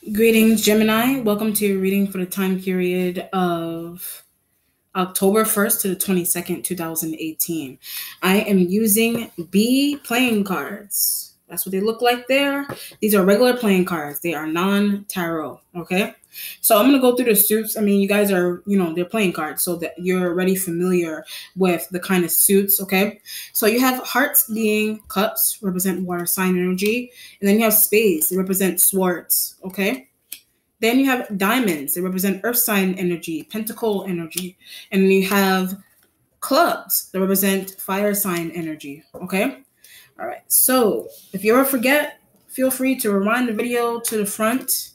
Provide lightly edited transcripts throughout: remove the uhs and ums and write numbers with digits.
Greetings, Gemini. Welcome to your reading for the time period of October 1st to the 22nd, 2018. I am using B playing cards. That's what they look like there. These are regular playing cards. They are non-tarot, okay? So I'm going to go through the suits. I mean, you guys are, they're playing cards so that you're already familiar with the kind of suits, okay? So you have hearts being cups, represent water sign energy. And then you have spades, they represent swords, okay? Then you have diamonds. They represent earth sign energy, pentacle energy. And then you have clubs that represent fire sign energy. Okay? All right. So if you ever forget, feel free to rewind the video to the front,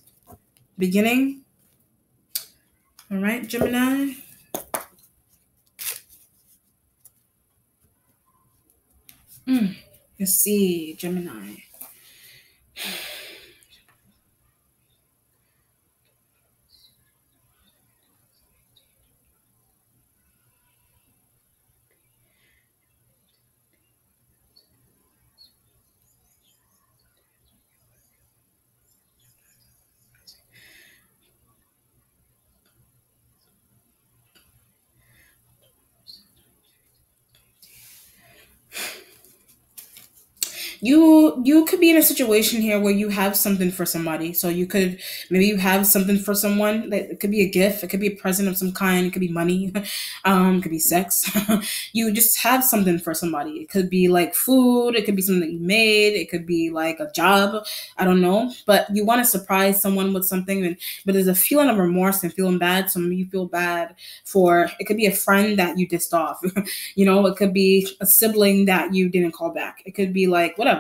beginning. All right, Gemini. Let's see, Gemini. You could be in a situation here where you have something for somebody. So maybe you have something for someone. That it could be a gift, it could be a present of some kind, it could be money, it could be sex. You just have something for somebody. It could be like food, it could be something that you made, it could be like a job. I don't know, but you want to surprise someone with something, but there's a feeling of remorse and feeling bad. So maybe you feel bad for it. Could be a friend that you dissed off. It could be a sibling that you didn't call back. It could be like whatever.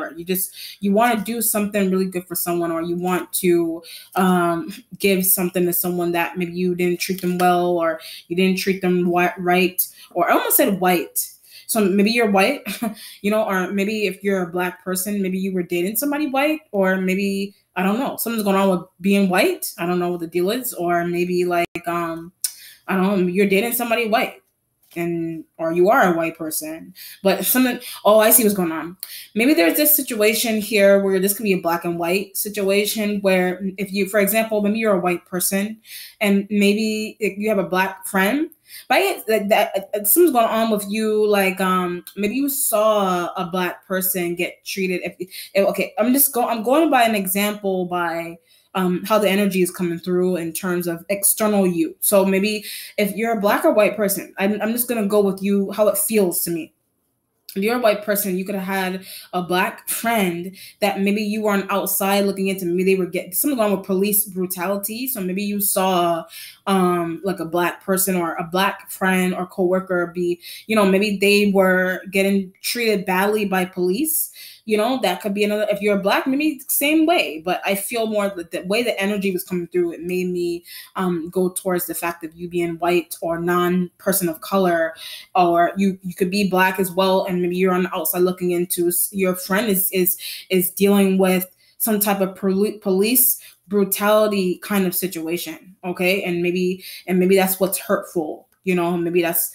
You want to do something really good for someone, or you want to give something to someone that maybe you didn't treat them well, or you didn't treat them right, or I almost said white. So maybe you're white, or maybe if you're a black person, maybe you were dating somebody white, or maybe, I don't know, something's going on with being white. I don't know what the deal is. Or maybe like, I don't know, you're dating somebody white, or you are a white person, but something, oh, I see what's going on. Maybe there's this situation here where this could be a black and white situation where if you, for example, maybe you're a white person and maybe if you have a black friend, right? That something's going on with you. Like, maybe you saw a black person get treated. Okay, I'm going by an example by how the energy is coming through in terms of external you. So maybe if you're a black or white person, I'm just going to go with you, how it feels to me. If you're a white person, you could have had a black friend that maybe you weren't outside looking into. Maybe they were getting something going with police brutality. So maybe you saw like a black person or a black friend or coworker be, maybe they were getting treated badly by police. That could be another. If you're black, maybe same way. But I feel more that the way the energy was coming through, it made me go towards the fact of you being white or non-person of color, or you could be black as well, and maybe you're on the outside looking into, your friend is dealing with some type of police brutality kind of situation, okay? And maybe that's what's hurtful. Maybe that's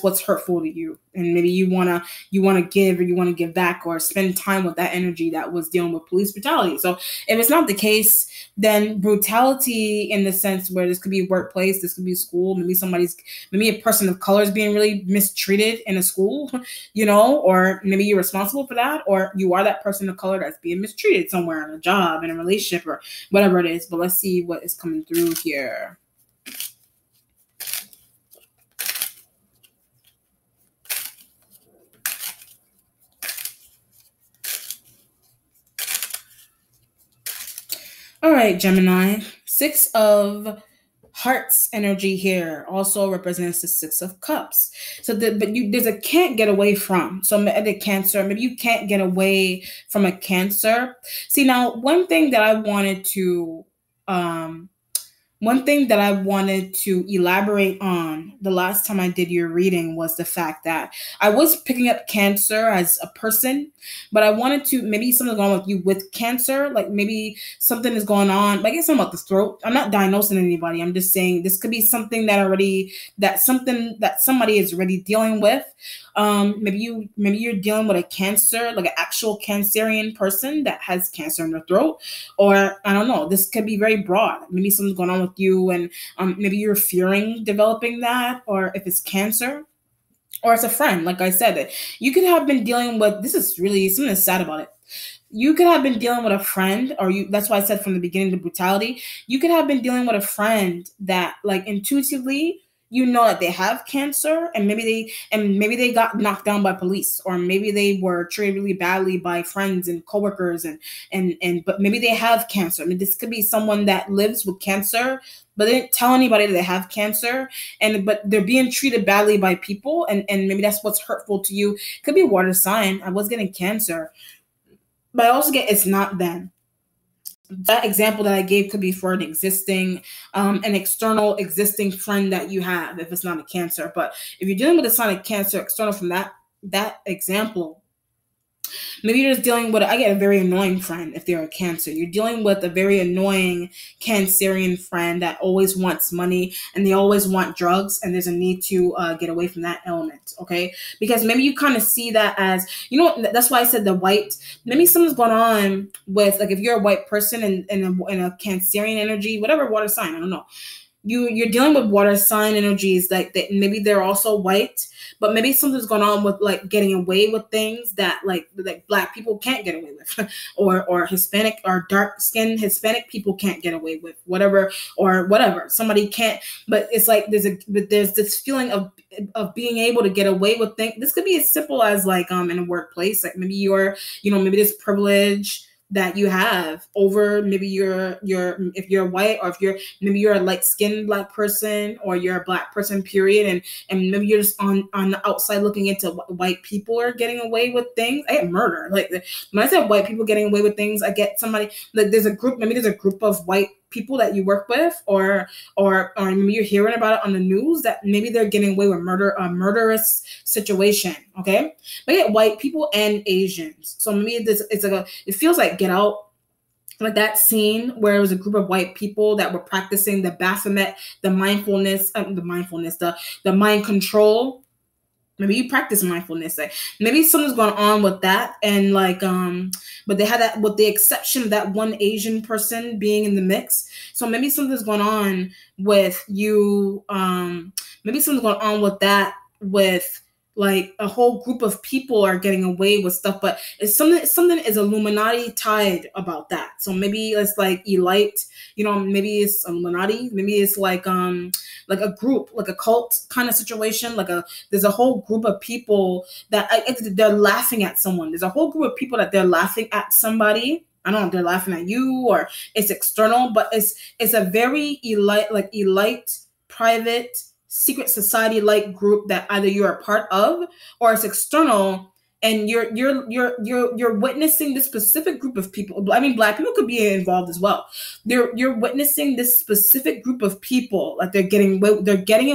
what's hurtful to you, and maybe you want to give, or you want to give back, or spend time with that energy that was dealing with police brutality. So if it's not the case, then brutality in the sense where this could be a workplace, this could be school, maybe a person of color is being really mistreated in a school, or maybe you're responsible for that, or you are that person of color that's being mistreated somewhere in a job, in a relationship, or whatever it is. But let's see what is coming through here. All right, Gemini. 6 of Hearts energy here also represents the 6 of Cups. So, there's a can't get away from. So, the Cancer, maybe you can't get away from a Cancer. See, now, one thing that I wanted to One thing that I wanted to elaborate on the last time I did your reading was the fact that I was picking up Cancer as a person, but I wanted to maybe something going on with you with Cancer, like maybe something is going on. Like it's something about the throat. I'm not diagnosing anybody. I'm just saying this could be something that something that somebody is already dealing with. Maybe you're dealing with a cancer, like an actual cancerian person that has cancer in their throat, or I don't know. This could be very broad. Maybe something's going on with you, and maybe you're fearing developing that, or if it's cancer, or it's a friend. Like I said, that you could have been dealing with. This is really something that's sad about it. You could have been dealing with a friend, or you. That's why I said from the beginning the brutality. You could have been dealing with a friend that, like, intuitively, you know that they have cancer, and maybe they got knocked down by police, or maybe they were treated really badly by friends and coworkers, and but maybe they have cancer. I mean, this could be someone that lives with cancer, but they didn't tell anybody that they have cancer, and but they're being treated badly by people, and maybe that's what's hurtful to you. Could be a water sign. I was getting cancer, but I also get it's not them. That example that I gave could be for an external existing friend that you have, if it's not a cancer. But if you're dealing with a sign of cancer external from that example, maybe you're just dealing with, I get a very annoying friend if they're a cancer. You're dealing with a very annoying cancerian friend that always wants money and they always want drugs, and there's a need to get away from that element, okay? Because maybe you kind of see that as, that's why I said the white, maybe something's going on with, like, if you're a white person in a cancerian energy, whatever water sign, I don't know. You're dealing with water sign energies that maybe they're also white, but maybe something's going on with, like, getting away with things that like black people can't get away with, or Hispanic or dark skinned Hispanic people can't get away with, whatever, or whatever. Somebody can't, but it's like there's this feeling of being able to get away with things. This could be as simple as, like, in a workplace, like maybe maybe this privilege that you have over maybe if you're white, or if you're a light-skinned black person, or you're a black person, period, and maybe you're just on the outside looking into what white people are getting away with things. I get murder. Like, when I said white people getting away with things, I get somebody, like, there's a group of white people that you work with, or maybe you're hearing about it on the news, that maybe they're getting away with a murderous situation, okay? But yeah, white people and Asians. So maybe it feels like Get Out, like that scene where it was a group of white people that were practicing the Baphomet, the mind control. Maybe you practice mindfulness. Like, maybe something's going on with that, and like, but they had that, with the exception of that one Asian person being in the mix. So maybe something's going on with you. Maybe something's going on with that, with, like, a whole group of people are getting away with stuff, but it's something is Illuminati tied about that. So maybe it's like elite, maybe it's Illuminati, maybe it's like a group, like a cult kind of situation, there's a whole group of people that they're laughing at someone. There's a whole group of people that they're laughing at somebody. I don't know if they're laughing at you or it's external, but it's a very elite, private, secret society like group that either you're a part of or it's external, and you're witnessing this specific group of people. I mean, black people could be involved as well. You're witnessing this specific group of people, like they're getting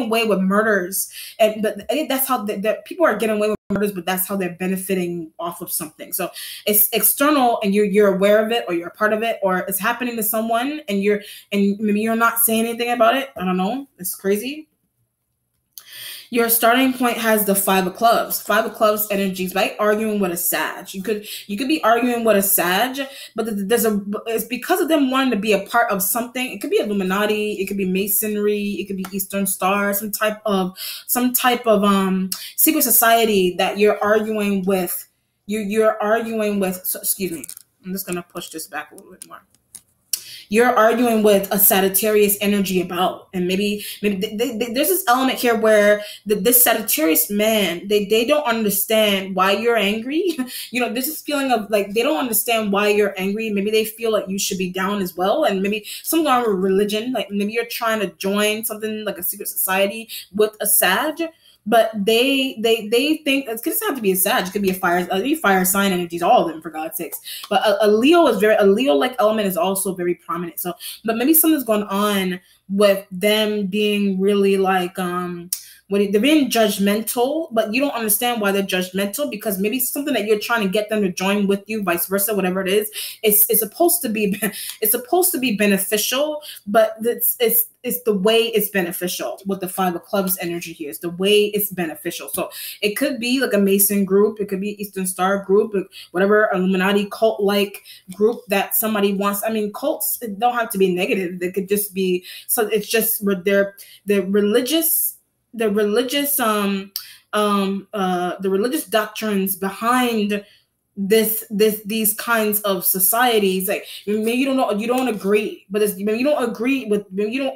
away with murders, but that's how people are getting away with murders, but that's how they're benefiting off of something. So it's external, and you're aware of it, or you're a part of it, or it's happening to someone, and maybe you're not saying anything about it. I don't know. It's crazy. Your starting point has the Five of Clubs. Five of Clubs energies, by arguing with a Sag. You could be arguing with a Sag, but it's because of them wanting to be a part of something. It could be Illuminati, it could be Masonry, it could be Eastern Star, some type of secret society that you're arguing with. You're arguing with. So, excuse me. I'm just gonna push this back a little bit more. You're arguing with a Sagittarius energy about, and maybe there's this element here where this Sagittarius man, they don't understand why you're angry. There's this feeling of, like, they don't understand why you're angry. Maybe they feel like you should be down as well, and maybe something on with religion, like maybe you're trying to join something like a secret society with a Sag. but they think it doesn't have to be a Sag. It could be fire sign energies, all of them, for God's sakes. But a Leo is a Leo like element is also very prominent. So, but maybe something's going on with them being really like when they're being judgmental, but you don't understand why they're judgmental, because maybe something that you're trying to get them to join with you, vice versa, whatever it is, it's supposed to be beneficial, but it's the way it's beneficial with the Five of Clubs energy here. It's the way it's beneficial. So it could be like a Mason group, it could be Eastern Star group, whatever Illuminati cult like group that somebody wants. I mean, cults don't have to be negative. They could just be, so it's just they're the religious doctrines behind these kinds of societies. Like maybe you don't agree, but maybe you don't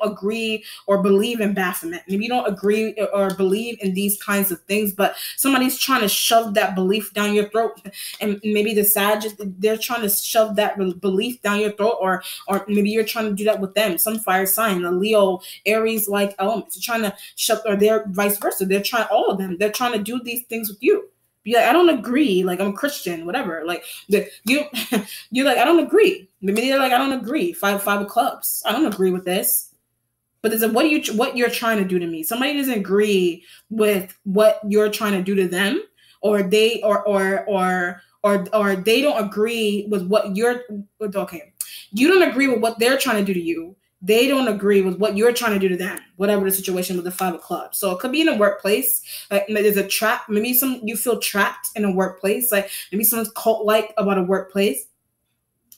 agree or believe in Baphomet. Maybe you don't agree or believe in these kinds of things, but somebody's trying to shove that belief down your throat, and maybe the Sag, they're trying to shove that belief down your throat, or maybe you're trying to do that with them. Some fire sign, the Leo, Aries like elements, you're trying to shove, or they're vice versa. They're trying, all of them. They're trying to do these things with you. You're like, I don't agree. Like, I'm Christian, whatever. Like, you're like, I don't agree. Maybe they're like, I don't agree. Five of Clubs. I don't agree with this. But there's what you're trying to do to me. Somebody doesn't agree with what you're trying to do to them, or they or they don't agree with what you're. Okay, you don't agree with what they're trying to do to you. They don't agree with what you're trying to do to them, whatever the situation with the Five of Clubs. So it could be in a workplace. Like there's a trap. Maybe you feel trapped in a workplace. Like maybe someone's cult-like about a workplace,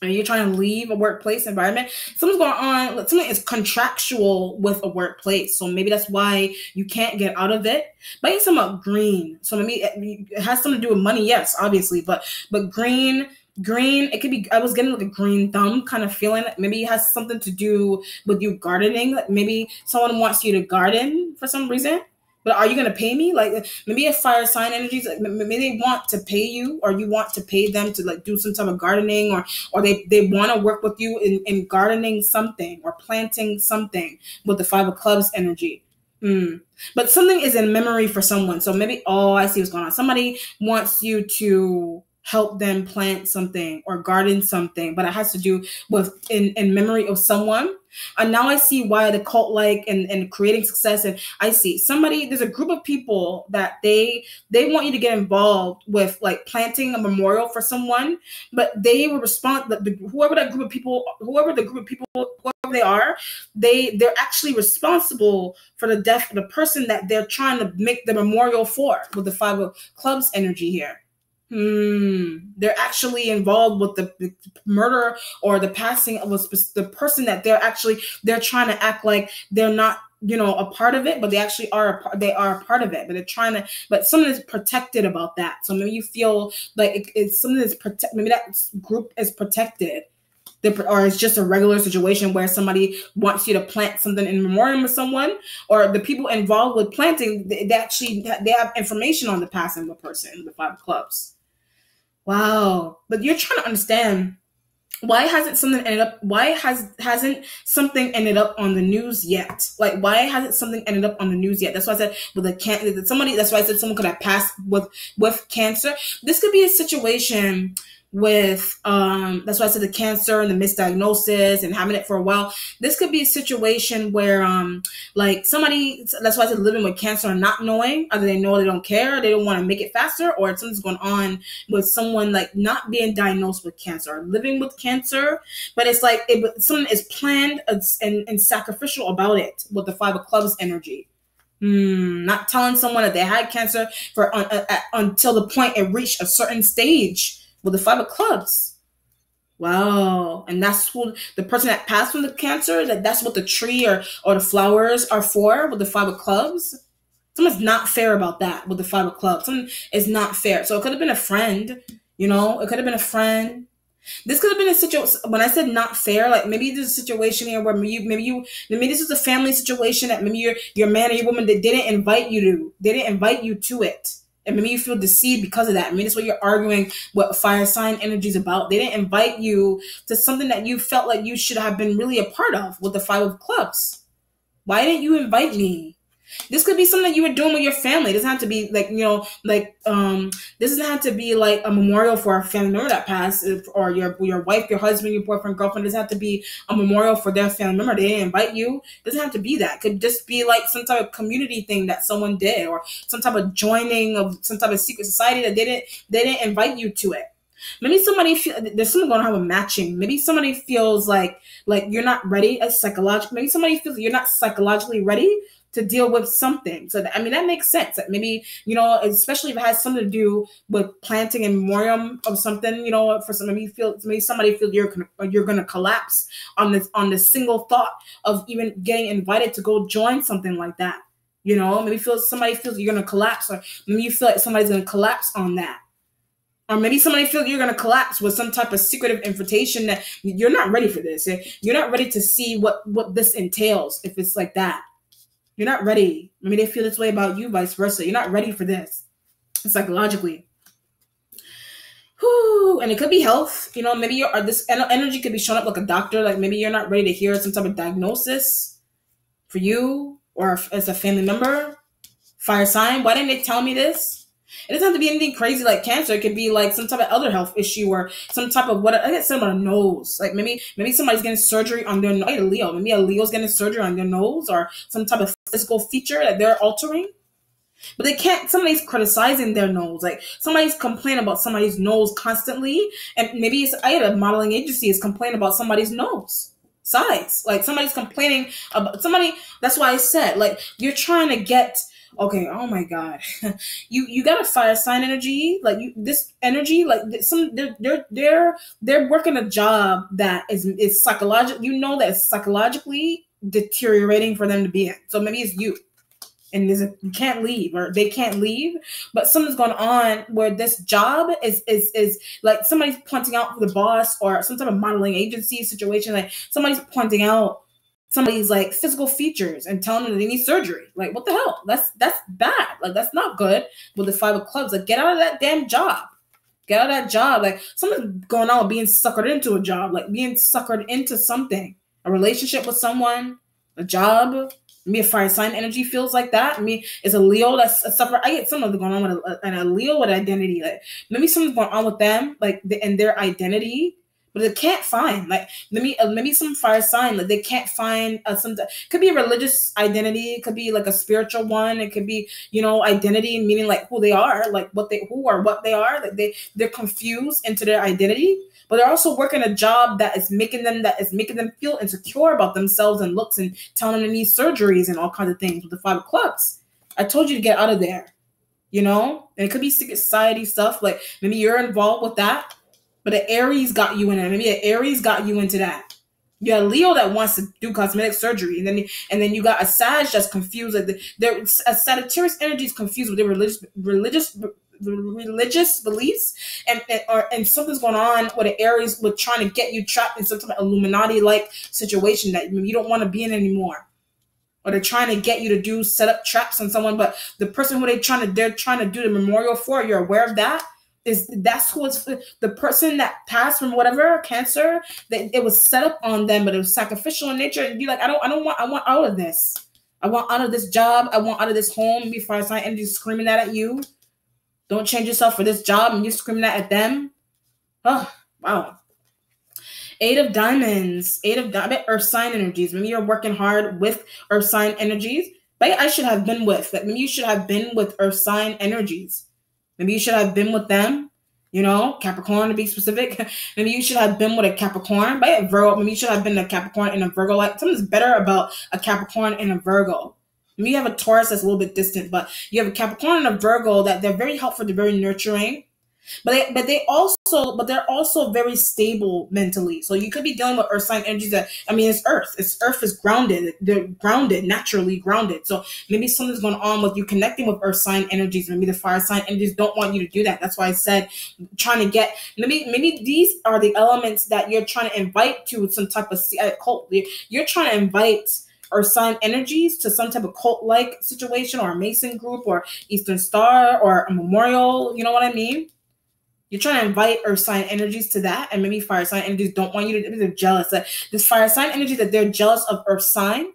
and you're trying to leave a workplace environment. Something's going on. Something is contractual with a workplace. So maybe that's why you can't get out of it. But it's something about green. So maybe it has something to do with money. Yes, obviously. But green, it could be, I was getting like a green thumb kind of feeling. Maybe it has something to do with you gardening. Like maybe someone wants you to garden for some reason, but are you going to pay me? Like maybe a fire sign energies, like maybe they want to pay you, or you want to pay them to like do some type of gardening, or they want to work with you in gardening something or planting something with the Five of Clubs energy. But something is in memory for someone. So maybe, oh, I see what's going on. Somebody wants you to help them plant something or garden something, but it has to do with in memory of someone. And now I see why the cult like and creating success. And I see there's a group of people that they want you to get involved with, like planting a memorial for someone, but they will respond, whoever the group of people they are, they're actually responsible for the death of the person that they're trying to make the memorial for, with the Five of Clubs energy here. They're actually involved with the murder or the passing of the person that they're trying to act like they're not, a part of it, but they actually are a part of it, but they're trying to, but something is protected about that. So maybe you feel like it's something that's protected. Maybe that group is protected. Or it's just a regular situation where somebody wants you to plant something in memoriam of someone, or the people involved with planting, they have information on the passing of a person, the Five of Clubs. Wow. But you're trying to understand, why hasn't something ended up on the news yet? Like, why hasn't something ended up on the news yet? That's why I said that's why I said someone could have passed with cancer. This could be a situation with that's why I said the cancer and the misdiagnosis and having it for a while. This could be a situation where like somebody, that's why I said living with cancer and not knowing, either they know they don't care, they don't want to make it faster, or something's going on with someone like not being diagnosed with cancer or living with cancer, but it's like something is planned and sacrificial about it with the Five of Clubs energy. Not telling someone that they had cancer for until the point it reached a certain stage with the Five of Clubs. Wow. And that's who the person that passed from the cancer, that's what the tree or the flowers are for, with the Five of Clubs. Something's not fair about that with the Five of Clubs. Something is not fair. So it could have been a friend, it could have been a friend. This could have been a situation, when I said not fair, like maybe there's a situation here where maybe this is a family situation that maybe your man or your woman, they didn't invite you to it. And maybe you feel deceived because of that. I mean, that's what you're arguing what fire sign energy is about. They didn't invite you to something that you felt like you should have been really a part of with the Five of Clubs. Why didn't you invite me? This could be something that you were doing with your family. It doesn't have to be like, this doesn't have to be like a memorial for a family member that passed, or your wife, your husband, your boyfriend, girlfriend. It doesn't have to be a memorial for their family member. They didn't invite you. It doesn't have to be that. It could just be like some type of community thing that someone did, or some type of joining of some type of secret society that they didn't invite you to it. Maybe somebody there's something going on with matching. Maybe somebody feels like you're not ready as psychologically. Maybe somebody feels like you're not psychologically ready to deal with something. So that, I mean, that makes sense. That maybe, especially if it has something to do with planting a memoriam of something, for some, maybe somebody feels you're gonna collapse on this single thought of even getting invited to go join something like that. Maybe somebody feels you're gonna collapse, or maybe you feel like somebody's gonna collapse on that. Or maybe somebody feels you're going to collapse with some type of secretive invitation that you're not ready for this. You're not ready to see what this entails if it's like that. You're not ready. Maybe they feel this way about you, vice versa. You're not ready for this psychologically. Whew. And it could be health. Maybe this energy could be showing up like a doctor. Like maybe you're not ready to hear some type of diagnosis for you or as a family member. Fire sign. Why didn't they tell me this? It doesn't have to be anything crazy like cancer. It could be like some type of other health issue or some type of I get something on the nose. Like maybe somebody's getting surgery on their nose. A Leo. Maybe a Leo's getting surgery on their nose or some type of physical feature that they're altering. But they can't, somebody's criticizing their nose. Like somebody's complaining about somebody's nose constantly. And maybe I had a modeling agency is complaining about somebody's nose size. Like somebody's complaining about somebody. That's why I said, like, you're trying to get, okay, oh my God, you got a fire sign energy, like this energy, like they're working a job that is psychological. That it's psychologically deteriorating for them to be in. So maybe it's you, and you can't leave, or they can't leave, but something's going on where this job is like somebody's pointing out the boss or some type of modeling agency situation. Like somebody's pointing out somebody's like physical features and telling them they need surgery. Like, what the hell? That's bad. Like, that's not good. With the 5 of clubs, like, get out of that damn job. Get out of that job. Like, something's going on with being suckered into a job, like being suckered into something, a relationship with someone, a job. Maybe a fire sign energy feels like that. I mean, it's a Leo that's a sufferer. I get something going on with a Leo with identity. Like maybe something's going on with them, like in their identity. But they can't find, like, maybe some fire sign, like they can't find could be a religious identity. It could be like a spiritual one. It could be, identity, meaning like who they are, like what they are. Like they're confused into their identity, but they're also working a job that is making them feel insecure about themselves and looks and telling them they need surgeries and all kinds of things with the 5 of clubs. I told you to get out of there, and it could be secret society stuff. Like maybe you're involved with that. But an Aries got you in it. Maybe an Aries got you into that. You got a Leo that wants to do cosmetic surgery, and then you got a Sag that's confused. Like a Sagittarius energy is confused with their religious beliefs, and something's going on with an Aries with trying to get you trapped in some type of Illuminati like situation that you don't want to be in anymore. Or they're trying to get you to set up traps on someone, but the person who they're trying to do the memorial for, you're aware of that. That's who it's the person that passed from whatever cancer, that it was set up on them, but it was sacrificial in nature. And you're like, I want out of this. I want out of this job. I want out of this home. Before I sign energy screaming that at you. Don't change yourself for this job and you're screaming that at them. Oh, wow. 8 of diamonds. Earth sign energies. Maybe you're working hard with earth sign energies. Maybe I should have been with. Maybe you should have been with earth sign energies. Maybe you should have been with them, Capricorn to be specific. Maybe you should have been with a Capricorn, by a Virgo. Maybe you should have been a Capricorn and a Virgo. Like something's better about a Capricorn and a Virgo. Maybe you have a Taurus that's a little bit distant, but you have a Capricorn and a Virgo that they're very helpful, they're very nurturing. But they're also very stable mentally. So you could be dealing with earth sign energies it's Earth. Earth is grounded. They're grounded, naturally grounded. So maybe something's going on with you connecting with earth sign energies. Maybe the fire sign energies don't want you to do that. That's why I said trying to get, maybe these are the elements that you're trying to invite to some type of cult. You're trying to invite earth sign energies to some type of cult-like situation, or a Mason group, or Eastern Star, or a memorial. You know what I mean? You're trying to invite earth sign energies to that, and maybe fire sign energies don't want you to. They're jealous. This fire sign energy that they're jealous of earth sign.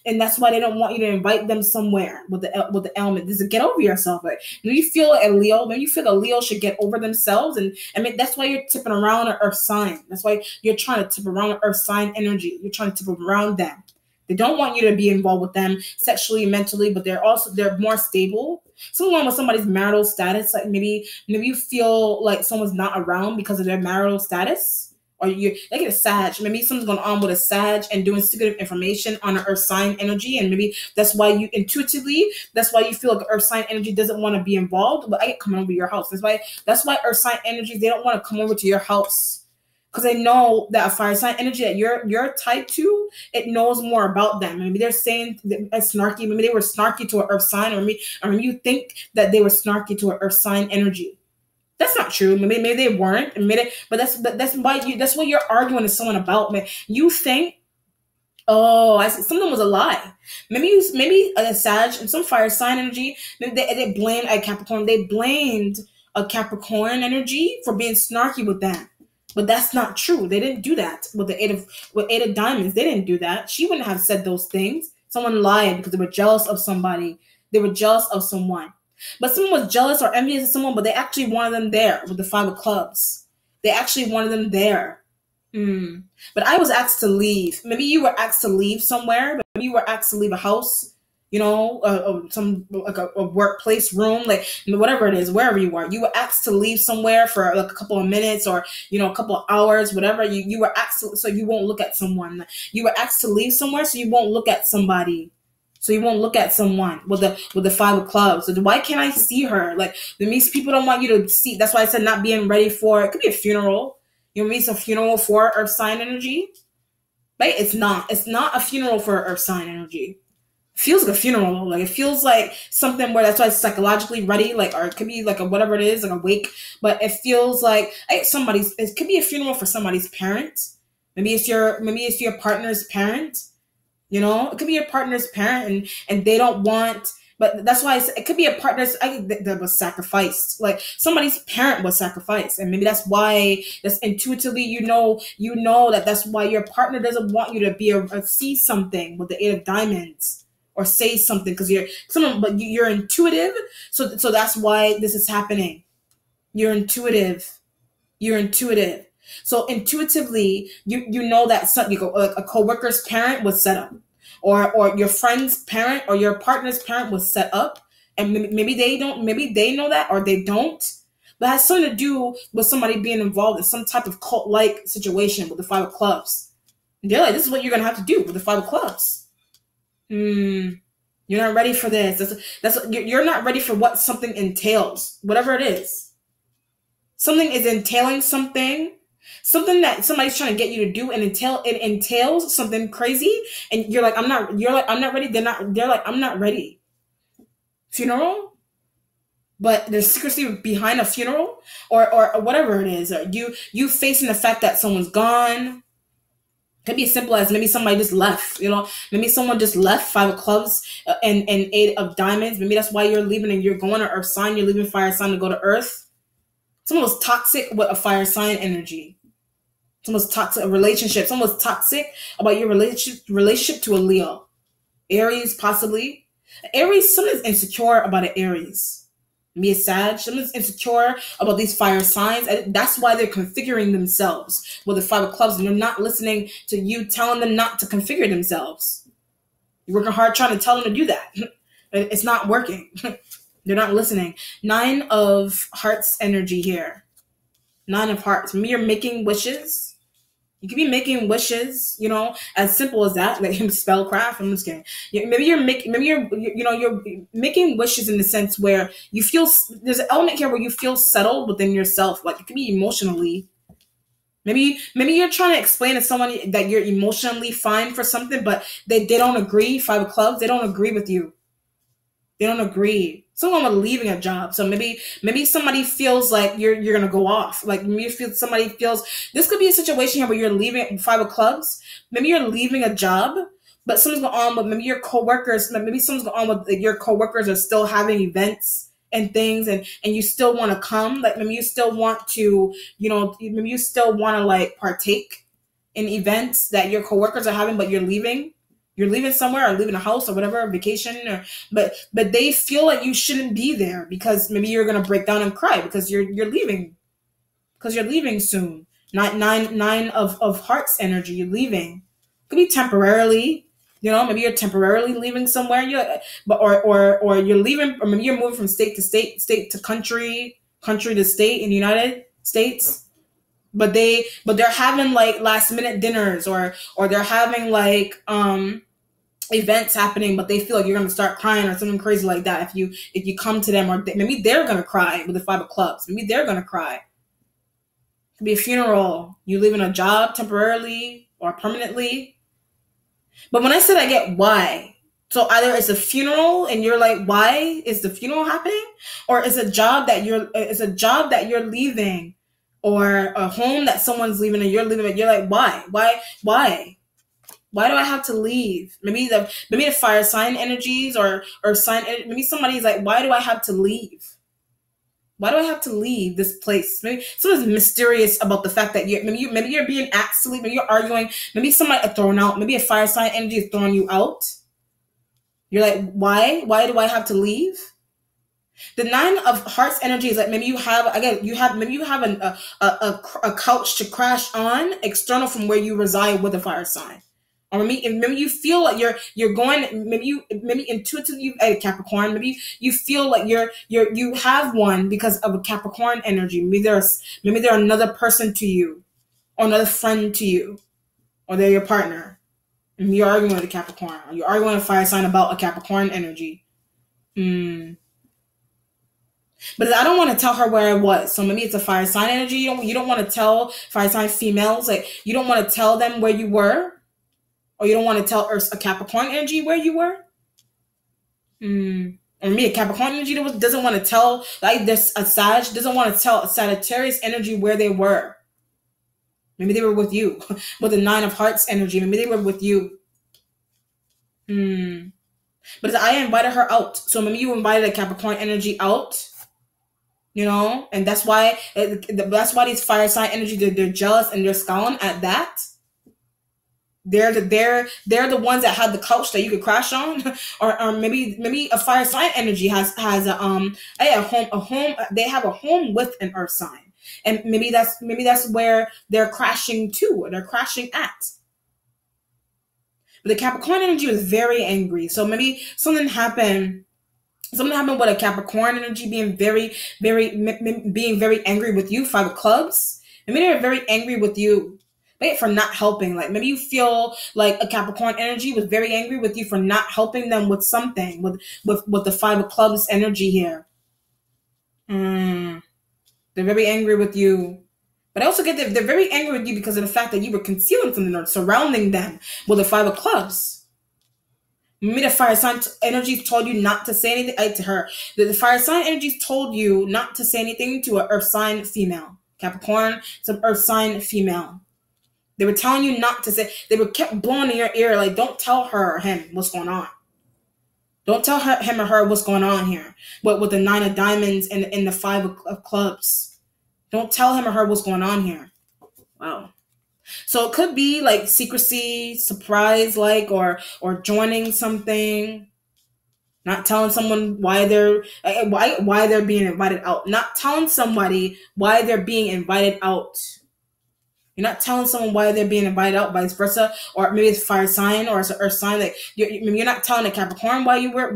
and that's why they don't want you to invite them somewhere with the element. Is to get over yourself. Like when you feel a Leo, when you feel a Leo should get over themselves, and I mean that's why you're tipping around an Earth sign. That's why you're trying to tip around an Earth sign energy. You're trying to tip around them. They don't want you to be involved with them sexually, mentally, but they're more stable. Someone with somebody's marital status, like maybe you feel like someone's not around because of their marital status, or you like a Sag. Maybe someone's going on with a Sag and doing secretive information on an Earth sign energy, and maybe that's why you intuitively, that's why you feel like the Earth sign energy doesn't want to be involved. But I get coming over your house. That's why Earth sign energy, they don't want to come over to your house. Because they know that a fire sign energy that you're tied to, it knows more about them. Maybe they're saying snarky. Maybe they were snarky to an Earth sign, or maybe you think that they were snarky to an Earth sign energy. That's not true. Maybe they weren't. But that's what you're arguing with someone about. Man, you think, oh, I see, something was a lie. Maybe a Sag and some fire sign energy. Maybe they blamed a Capricorn. They blamed a Capricorn energy for being snarky with them. But that's not true. They didn't do that with Eight of Diamonds. They didn't do that. She wouldn't have said those things. Someone lied because they were jealous of somebody. They were jealous of someone. But someone was jealous or envious of someone, but they actually wanted them there with the Five of Clubs. They actually wanted them there. But I was asked to leave. Maybe you were asked to leave somewhere. Maybe you were asked to leave a house. You know, some like a workplace room, like whatever it is, wherever you are, you were asked to leave somewhere for like a couple of minutes or a couple of hours, whatever. You were asked to, so you won't look at someone. You were asked to leave somewhere so you won't look at somebody. So you won't look at someone with the Five of Clubs. So why can't I see her? Like that means people don't want you to see. That's why I said not being ready for. It could be a funeral. You know what I mean? It's a funeral for Earth sign energy, right? It's not. It's not a funeral for Earth sign energy. Feels like a funeral. Like it feels like something where that's why it's psychologically ready, like, or it could be like a whatever it is, like a wake, but it feels like it could be a funeral for somebody's parent. Maybe it's your partner's parent. You know, it could be your partner's parent, and they don't want, but that's why it could be a partner's that was sacrificed. Like somebody's parent was sacrificed, and maybe that's why that's intuitively you know that's why your partner doesn't want you to be see something with the Eight of Diamonds. Or say something because you're intuitive. So that's why this is happening. You're intuitive. So intuitively, you know that a coworker's parent was set up, or your friend's parent or your partner's parent was set up, and maybe they don't. Maybe they know that or they don't. But it has something to do with somebody being involved in some type of cult-like situation with the Five of Clubs. And they're like, this is what you're gonna have to do with the Five of Clubs. You're not ready for this. You're not ready for what something entails, whatever it is. Something is entailing something that somebody's trying to get you to do, and it entails something crazy, and you're like, I'm not ready. They're like, I'm not ready. Funeral, but there's secrecy behind a funeral, or whatever it is. Or you facing the fact that someone's gone. Could be as simple as maybe somebody just left, maybe someone just left Five of Clubs and Eight of Diamonds. Maybe that's why you're leaving and you're going to Earth sign. You're leaving fire sign to go to Earth. Someone was toxic with a fire sign energy. Someone was toxic, a relationship. Someone was toxic about your relationship to a Leo. Aries, possibly. Aries, someone's insecure about an Aries. Be a Sag, someone's insecure about these fire signs, and that's why they're configuring themselves with the Five of Clubs, and they're not listening to you telling them not to configure themselves. You're working hard trying to tell them to do that. It's not working. They're not listening. 9 of Hearts energy here. 9 of Hearts. Maybe you're making wishes. You could be making wishes, as simple as that, like spellcraft. I'm just kidding. Maybe you're making wishes in the sense where you feel there's an element here where you feel settled within yourself. Like it could be emotionally. Maybe you're trying to explain to someone that you're emotionally fine for something, but they don't agree. Five of Clubs, they don't agree with you. They don't agree. Someone was leaving a job. So maybe somebody feels like you're gonna go off. Like maybe somebody feels this could be a situation here where you're leaving Five of Clubs. Maybe you're leaving a job, but something's going on with maybe your coworkers. Maybe something's going on with your coworkers are still having events and things, and you still want to come. Like maybe you still want to, maybe you still want to like partake in events that your coworkers are having, but you're leaving. You're leaving somewhere or leaving a house or whatever, vacation, or but they feel like you shouldn't be there because maybe you're gonna break down and cry because you're leaving because you're leaving soon. Nine of hearts energy. You're leaving. Could be temporarily. Maybe you're temporarily leaving somewhere. Or you're leaving, or maybe you're moving from state to state, state to country, country to state in the United States. But they're having like last minute dinners, or they're having like events happening, but they feel like you're gonna start crying or something crazy like that if you come to them, or maybe they're gonna cry with the Five of Clubs. Maybe they're gonna cry. It could be a funeral. You leaving a job temporarily or permanently. But when I said I get why, so either it's a funeral and you're like, why is the funeral happening, or it's a job that you're leaving, or a home that someone's leaving and you're leaving. You're like, why? Why do I have to leave? Maybe the fire sign energies or sign. Maybe somebody's like, why do I have to leave? Why do I have to leave this place? Maybe something's mysterious about the fact that maybe you're being asked to leave. Maybe you're arguing. Maybe somebody thrown out. Maybe a fire sign energy is throwing you out. You're like, why? Why do I have to leave? The Nine of Hearts energy is like maybe you have a couch to crash on external from where you reside with a fire sign. Or maybe you feel like you're going, maybe intuitively a Capricorn, maybe you feel like you have one because of a Capricorn energy. Maybe they're another person to you, or another friend to you, or they're your partner. And you're arguing with a Capricorn, or you're arguing with a fire sign about a Capricorn energy. But I don't want to tell her where I was. So maybe it's a fire sign energy. You don't want to tell fire sign females, like you don't want to tell them where you were. Or you don't want to tell a Capricorn energy where you were? Or me, a Capricorn energy doesn't want to tell, like this, a Sag doesn't want to tell a Sagittarius energy where they were. Maybe they were with you. With the Nine of Hearts energy. Maybe they were with you. But I invited her out. So maybe you invited a Capricorn energy out. And that's why these fire sign energy, they're jealous and they're scowling at that. They're the ones that had the couch that you could crash on, or maybe a fire sign energy has a home. They have a home with an earth sign, and maybe that's where they're crashing to, or they're crashing at. But the Capricorn energy was very angry, so maybe something happened with a Capricorn energy being very angry with you. Five of Clubs. Maybe they're very angry with you. For not helping. Like maybe you feel like a Capricorn energy was very angry with you for not helping them with something, with the Five of Clubs energy here. They're very angry with you. But I also get that they're very angry with you because of the fact that you were concealing something or surrounding them with the Five of Clubs. Maybe the fire sign energy told you not to say anything to her. The fire sign energy told you not to say anything to an earth sign female. Capricorn, some earth sign female. They were telling you not to say. They were kept blowing in your ear like, don't tell her or him what's going on. Don't tell him or her what's going on here. But with the Nine of Diamonds and the Five of Clubs, don't tell him or her what's going on here. Wow. So it could be like secrecy, surprise, like or joining something. Not telling someone why they're being invited out. Not telling somebody why they're being invited out. You're not telling someone why they're being invited out, vice versa, or maybe it's fire sign or it's an earth sign. Like you're not telling a Capricorn why you were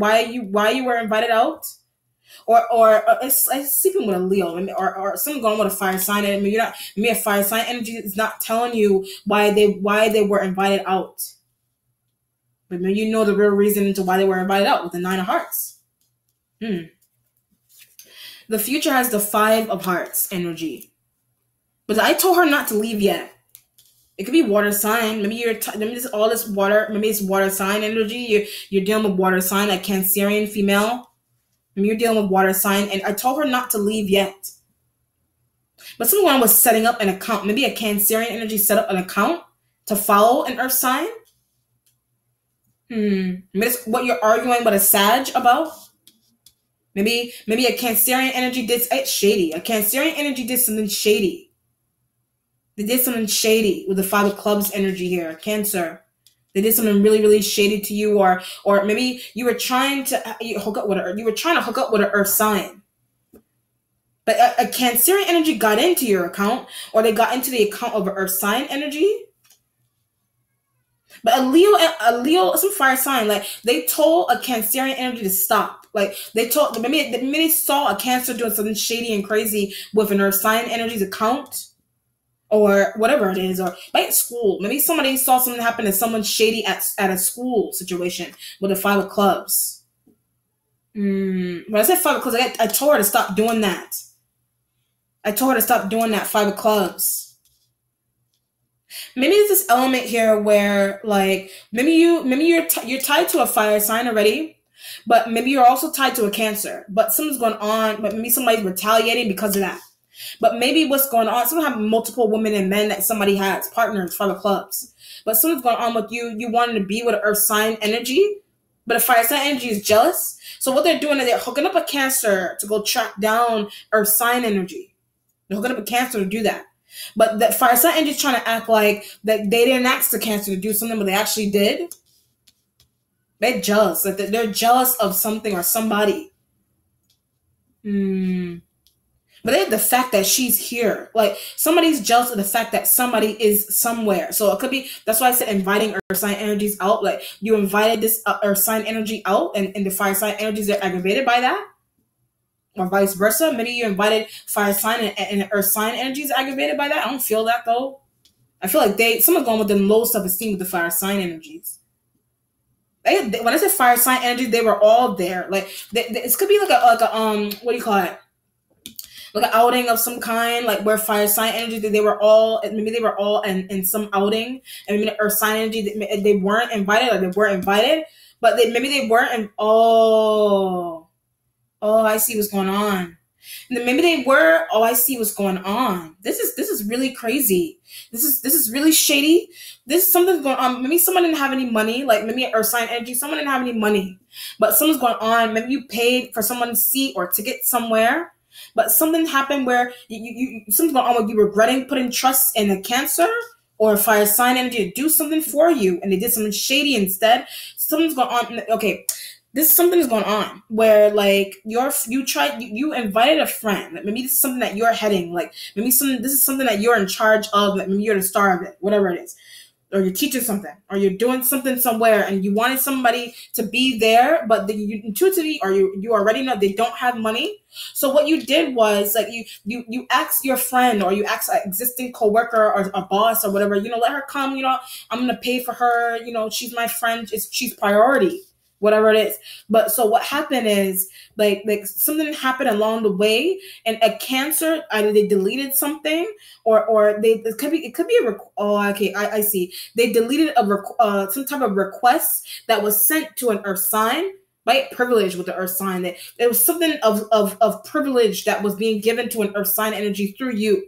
invited out, or it's sleeping with a Leo, or something going with a fire sign. And maybe a fire sign energy is not telling you why they were invited out, but maybe you know the real reason into why they were invited out with the Nine of Hearts. The future has the Five of Hearts energy. But I told her not to leave yet. It could be water sign. Maybe it's water. Maybe it's water sign energy. You're dealing with water sign, like Cancerian female. Maybe you're dealing with water sign, and I told her not to leave yet. But someone was setting up an account. Maybe a Cancerian energy set up an account to follow an earth sign. Maybe it's what you're arguing with a Sag about. Maybe a Cancerian energy did shady. A Cancerian energy did something shady. They did something shady with the Five of Clubs energy here. Cancer. They did something really, really shady to you, or maybe you were trying to hook up with her. You were trying to hook up with an Earth sign, but a Cancerian energy got into your account, or they got into the account of an Earth sign energy. But a Leo, some fire sign, like they told a Cancerian energy to stop. Like they told, maybe they saw a Cancer doing something shady and crazy with an Earth sign energy's account, or whatever it is, or like school. Maybe somebody saw something happen to someone shady at a school situation with the Five of Clubs. When I said Five of Clubs, I told her to stop doing that. I told her to stop doing that. Five of Clubs. Maybe there's this element here where, like, maybe you're tied to a fire sign already, but maybe you're also tied to a Cancer. But something's going on. But maybe somebody's retaliating because of that. But maybe what's going on, someone have multiple women and men that somebody has, partners, Five of Clubs. But something's going on with you. You wanted to be with an Earth sign energy, but a fire sign energy is jealous. So what they're doing is they're hooking up a Cancer to go track down Earth sign energy. They're hooking up a Cancer to do that. But that fire sign energy is trying to act like that they didn't ask the Cancer to do something, but they actually did. They're jealous. Like they're jealous of something or somebody. But the fact that she's here, like somebody's jealous of the fact that somebody is somewhere. So it could be, that's why I said inviting Earth sign energies out. Like you invited this Earth sign energy out, and the fire sign energies are aggravated by that, or vice versa. Maybe you invited fire sign and Earth sign energies aggravated by that. I don't feel that though. I feel like someone's going with the low self-esteem with the fire sign energies. When I said fire sign energy, they were all there. Like it could be like a what do you call it? Like an outing of some kind, like where fire sign energy, maybe they were all in some outing, and maybe the Earth sign energy, they weren't invited, or they were invited, but maybe they weren't. I see what's going on. And then maybe they were. Oh, I see what's going on. This is really crazy. This is really shady. This something's going on. Maybe someone didn't have any money. Like maybe an Earth sign energy, someone didn't have any money, but something's going on. Maybe you paid for someone's seat or ticket somewhere. But something happened where something's going on where you regretting putting trust in a Cancer or a fire sign energy to do something for you, and they did something shady instead. Something's going on. Okay, something is going on where like you invited a friend. Like maybe this is something that you're heading. Like maybe this is something that you're in charge of. Like maybe you're the star of it, whatever it is. Or you're teaching something, or you're doing something somewhere, and you wanted somebody to be there, but you intuitively, or you already know they don't have money. So what you did was like you asked your friend, or you asked an existing coworker or a boss or whatever, let her come. I'm gonna pay for her. She's my friend. She's priority, whatever it is. But so what happened is like something happened along the way, and a Cancer, either they deleted something, or it could be I see, they deleted some type of request that was sent to an Earth sign, right? Privilege with the Earth sign, that it was something of privilege that was being given to an Earth sign energy through you.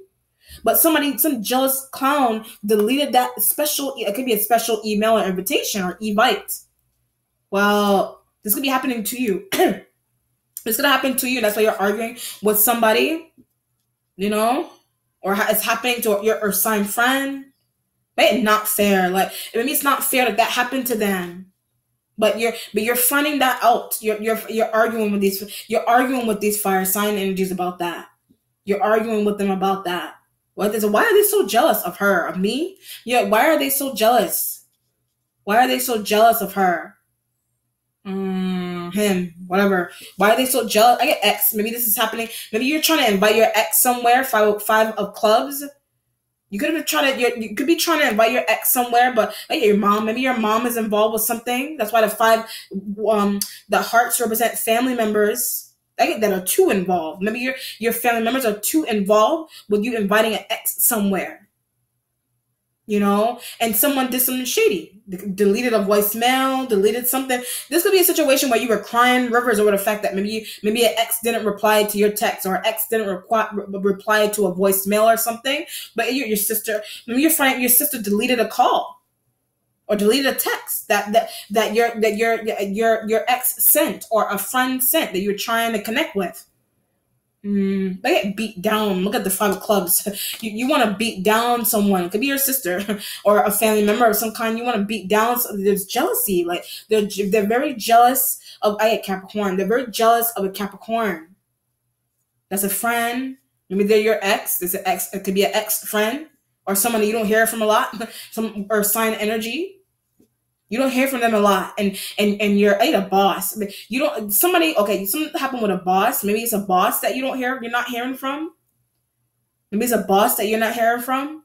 But some jealous clown deleted that special. It could be a special email or invitation or invite. Well, this could be happening to you. It's gonna happen to you. That's why you're arguing with somebody, or it's happening to your Earth sign friend. Right? Not fair. Like maybe it's not fair that happened to them. But you're finding that out. You're arguing with these fire sign energies about that. You're arguing with them about that. Why are they so jealous of her, of me? Yeah. Why are they so jealous? Why are they so jealous of her? Him, whatever. Why are they so jealous? I get X. Maybe this is happening. Maybe you're trying to invite your ex somewhere. Five of clubs. You could be trying to invite your ex somewhere, but like your mom. Maybe your mom is involved with something. That's why the hearts represent family members. That are too involved. Maybe your family members are too involved with you inviting an ex somewhere. And someone did something shady, deleted a voicemail, deleted something. This could be a situation where you were crying rivers over the fact that maybe an ex didn't reply to your text, or an ex didn't reply to a voicemail or something. But your sister, maybe your sister deleted a call or deleted a text that your ex sent, or a friend sent that you're trying to connect with. They get beat down. Look at the five of clubs. You want to beat down someone. It could be your sister or a family member of some kind. You want to beat down. There's jealousy. Like they're very jealous of. I get Capricorn. They're very jealous of a Capricorn. That's a friend. Maybe they're your ex. There's an ex. It could be an ex friend or someone that you don't hear from a lot. Some or sign energy. You don't hear from them a lot, and you're a boss. You don't somebody okay. Something happened with a boss. Maybe it's a boss that you don't hear. You're not hearing from. Maybe it's a boss that you're not hearing from.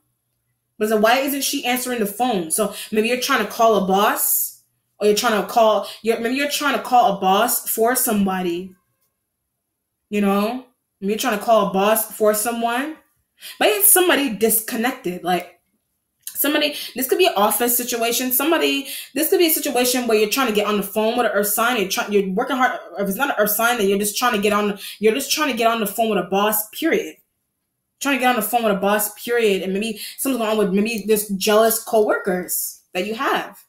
But so why isn't she answering the phone? So maybe you're trying to call a boss, or you're trying to call. Maybe you're trying to call a boss for somebody. You know, maybe you're trying to call a boss for someone, but it's somebody disconnected, like. Somebody, this could be an office situation. This could be a situation where you're trying to get on the phone with an earth sign. You're working hard. If it's not an earth sign, then you're just trying to get on. You're just trying to get on the phone with a boss. Period. Trying to get on the phone with a boss. Period. And maybe something's going on with maybe this jealous coworkers that you have.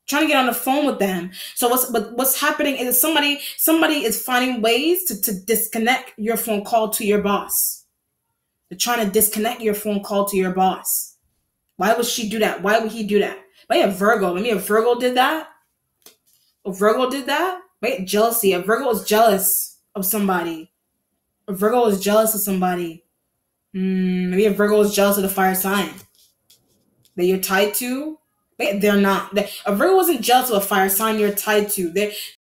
Trying to get on the phone with them. So what's happening is somebody is finding ways to disconnect your phone call to your boss. They're trying to disconnect your phone call to your boss. Why would she do that? Why would he do that? Maybe a Virgo. Maybe a Virgo did that. A Virgo did that. Wait, jealousy. A Virgo is jealous of somebody. A Virgo is jealous of somebody. Maybe a Virgo is jealous of the fire sign that you're tied to. Wait, they're not. A Virgo wasn't jealous of a fire sign you're tied to.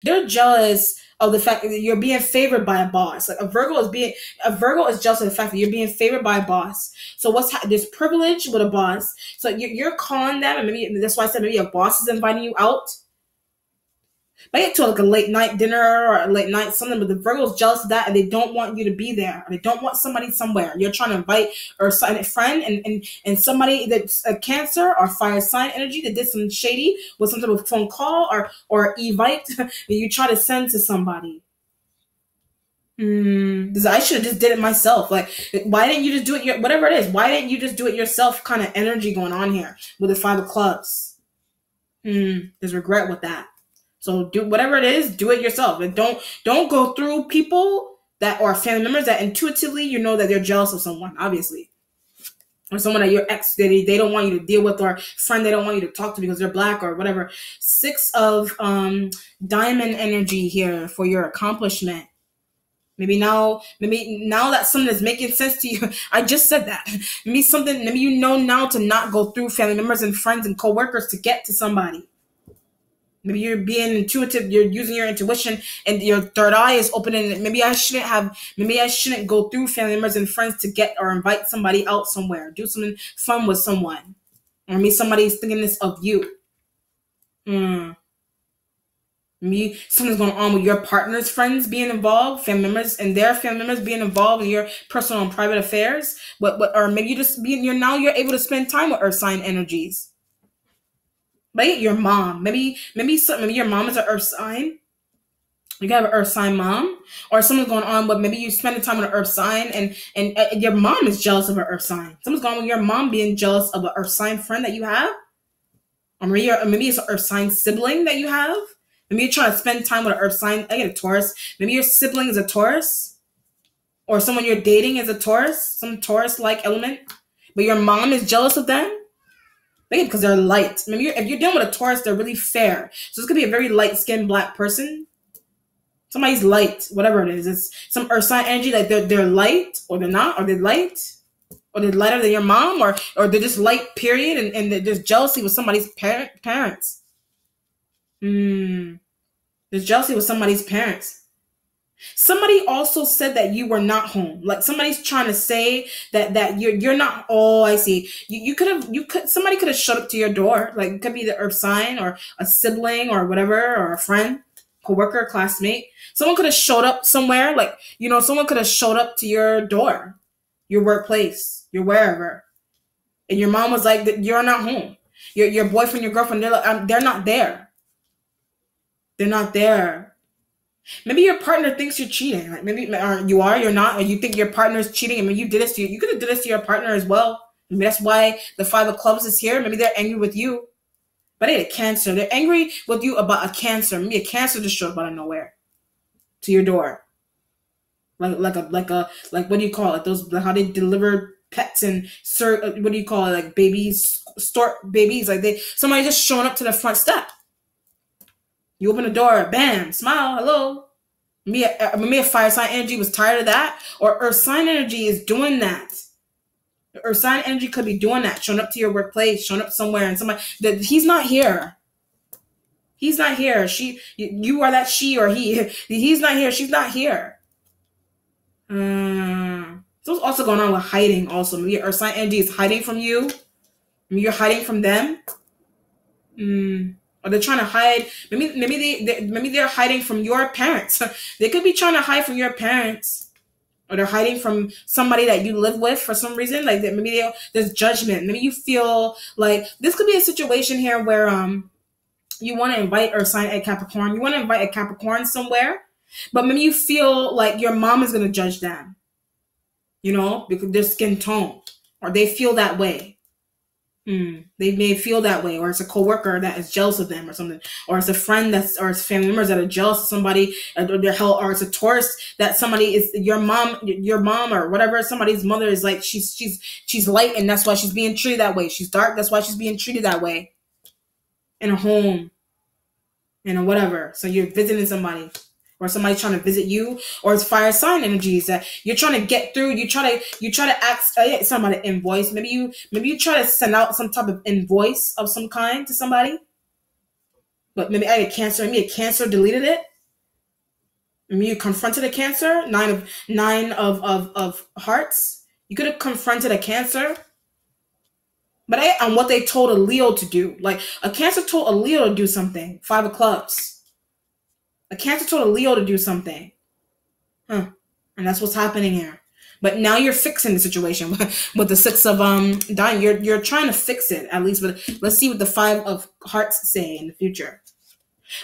They're jealous of the fact that you're being favored by a boss. Like a Virgo is jealous of the fact that you're being favored by a boss. So there's privilege with a boss. So you're calling them, and maybe that's why I said maybe a boss is inviting you out. Maybe to like a late night dinner or a late night something, but the Virgo's jealous of that, and they don't want you to be there. Or they don't want somebody somewhere. You're trying to invite or sign a friend, and somebody that's a Cancer or fire sign energy that did some shady with some type of phone call or evite that you try to send to somebody. I should have just did it myself. Like, why didn't you just do it? Whatever it is, why didn't you just do it yourself? Kind of energy going on here with the five of clubs. There's regret with that. So do whatever it is, do it yourself, and don't go through people that are family members that intuitively you know that they're jealous of someone, obviously, or someone that your ex they don't want you to deal with, or friend they don't want you to talk to because they're black or whatever. Six of diamond energy here for your accomplishment. Maybe now that something is making sense to you. I just said that. Maybe you know now to not go through family members and friends and coworkers to get to somebody. Maybe you're being intuitive. You're using your intuition, and your third eye is opening. Maybe I shouldn't go through family members and friends to get or invite somebody out somewhere. Do something fun with someone, or maybe somebody's thinking this of you. Maybe something's going on with your partner's friends being involved, family members and their family members being involved in your personal and private affairs. Or maybe you're able to spend time with earth sign energies. Maybe your mom. Maybe your mom is an earth sign. You have an earth sign mom, or something's going on, but maybe you spend time with an earth sign, and your mom is jealous of an earth sign. Something's going on with your mom being jealous of an earth sign friend that you have, or maybe it's an earth sign sibling that you have. Maybe you're trying to spend time with an earth sign. I get a Taurus. Maybe your sibling is a Taurus, or someone you're dating is a Taurus, some Taurus-like element, but your mom is jealous of them. Maybe because they're light. Maybe if you're dealing with a Taurus, they're really fair. So this could be a very light-skinned black person. Somebody's light, whatever it is. It's some earth sign energy that they're light, or they're not, or they're light, or they're lighter than your mom, or they're just light, period, and there's jealousy with somebody's parents. There's jealousy with somebody's parents. Somebody also said that you were not home. Like somebody's trying to say that you're not. Oh, I see. Somebody could have showed up to your door. Like it could be the earth sign or a sibling or whatever, or a friend, coworker, classmate. Someone could have showed up somewhere. Like, someone could have showed up to your door, your workplace, your wherever. And your mom was like, you're not home. Your boyfriend, your girlfriend, they're not there. They're not there. Maybe your partner thinks you're cheating. Like maybe you're not, or you think your partner's cheating, and maybe you did this to you. You could have did this to your partner as well. Maybe that's why the five of clubs is here. Maybe they're angry with you. But they had a Cancer. They're angry with you about a Cancer. Maybe a Cancer just showed up out of nowhere to your door. like what do you call it? Those, like how they deliver pets and what do you call it? Like babies, stork babies. Like somebody just showing up to the front step. You open the door, bam, smile, hello. Maybe a fire sign energy was tired of that, or earth sign energy is doing that. Earth sign energy could be doing that, showing up to your workplace, showing up somewhere, and somebody that he's not here. He's not here. You are that she or he. He's not here. She's not here. So what's also going on with hiding? Also, maybe your earth sign energy is hiding from you. Maybe you're hiding from them. Or they're trying to hide. Maybe they're hiding from your parents. They could be trying to hide from your parents, or they're hiding from somebody that you live with for some reason. Like maybe there's judgment. Maybe you feel like this could be a situation here where you want to invite Earth sign at Capricorn. You want to invite a Capricorn somewhere, but maybe you feel like your mom is going to judge them. You know, because their skin tone, or they feel that way. They may feel that way, or it's a coworker that is jealous of them, or something, or it's a friend or it's family members that are jealous of somebody, or it's a Taurus that somebody is your mom, or whatever. Somebody's mother is like she's light, and that's why she's being treated that way. She's dark, that's why she's being treated that way. In a home, whatever. So you're visiting somebody, or somebody trying to visit you, or it's fire sign energies that you're trying to get through. You try to ask somebody invoice. Maybe you try to send out some type of invoice of some kind to somebody, but maybe I had Cancer. Maybe a Cancer deleted it. Maybe you confronted a Cancer. Nine of hearts. You could have confronted a Cancer. But on what they told a Leo to do. Like a Cancer told a Leo to do something. 5 of Clubs. A Cancer told a Leo to do something. And that's what's happening here. But now you're fixing the situation with the 6 of dying. You're trying to fix it, at least. But let's see what the 5 of Hearts say in the future.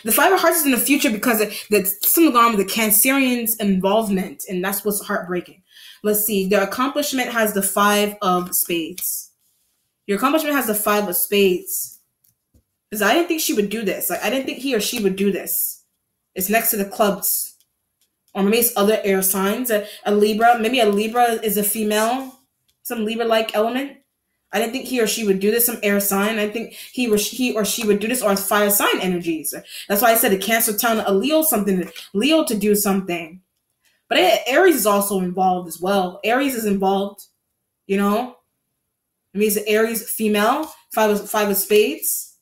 The 5 of Hearts is in the future because that's something going on with the Cancerian's involvement, and that's what's heartbreaking. Let's see. Their accomplishment has the 5 of Spades. Your accomplishment has the 5 of Spades. Because I didn't think she would do this. Like I didn't think he or she would do this. It's next to the clubs. Or maybe it's other air signs. A Libra. Maybe a Libra is a female. Some Libra-like element. I didn't think he or she would do this. Some air sign. I think he or she would do this. Or it's fire sign energies. That's why I said a Cancer telling a Leo to do something. But Aries is also involved as well. Aries is involved. You know? It means the Aries female. 5 of Spades.